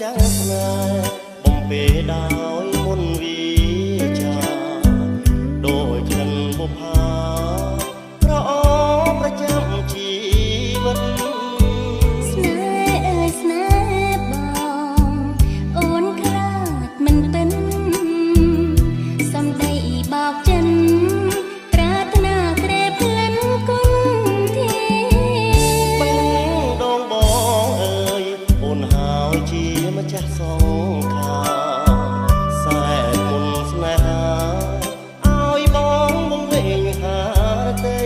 ចាំងស្នេហ៍បំពេដោយមុនវិចាដោយក្លិនបុប្ផាប្រអប់ប្រចាំជីវិតស្នេហ៍អើយស្នេហ៍បងអូនខ្លាចមិនពេញសំដីបោកចិនប្រាថ្នាក្រេបក្លិនគុណធាបេះដងបងអើយអូនហើយជាម្ចាស់សងខាសែនមុនស្នេហាឲ្យបងបំលេងហាតី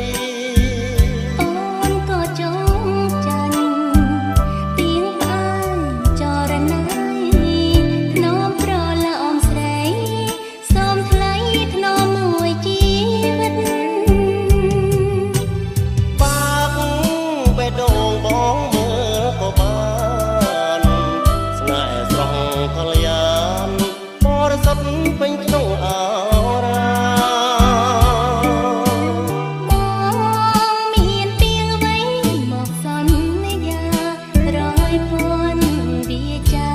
អូនក៏ចងចាញ់ទៀងបានចរណៃធ្នមប្រឡំស្រីសូមថ្លៃធ្នមមួយជីវិតបាក់បេះដូងបងមើលក៏បានស្នេហ៍ស្រស់កល្យានបរិសុទ្ធពេញក្នុងអរ៉ាបងមានពីងអ្វីមកសន្យារយពួនវាចា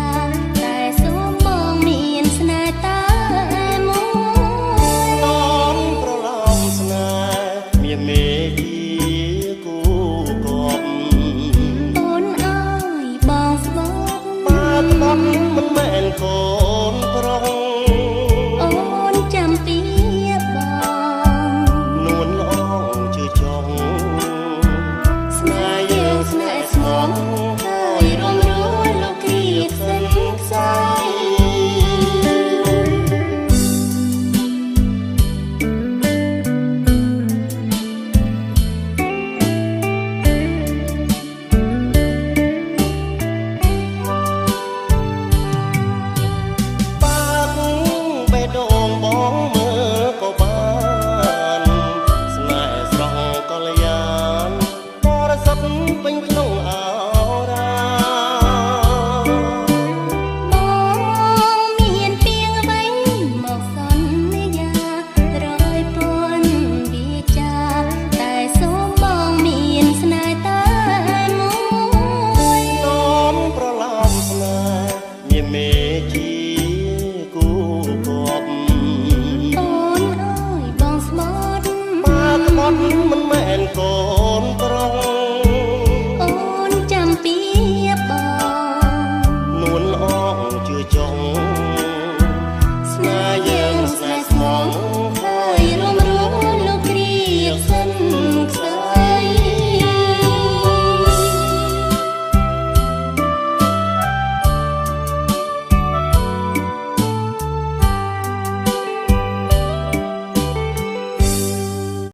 តែសូមបងមានស្នេហ៍តែមួយតនប្រឡំស្នេហ៍មានមេជាគូគប់អូនអើយបងស្បត់បាក់បត់មិនមែនកូនប្រុសអូនចាំពីបងនួនល្អជឿចង់ស្នេហ៍យើងស្នេហ៍ស្មងហើយរំរួលលោកគ្រាខ្សិនខ្សែបាក់បេះដូងបងមើលក៏បានស្នេហ៍ស្រស់កល្យានបរិសុទ្ធពេញក្នុងអរ៉ាបងមានពីងអ្វីមកសន្យារយពួនវាចាតែសូមបងមានស្នេហ៍តែមួយតនប្រឡំស្នេហ៍មានមេជាគូគប់ អូនអើយបងស្បត់បាក់បត់មិនមែនកូនប្រុស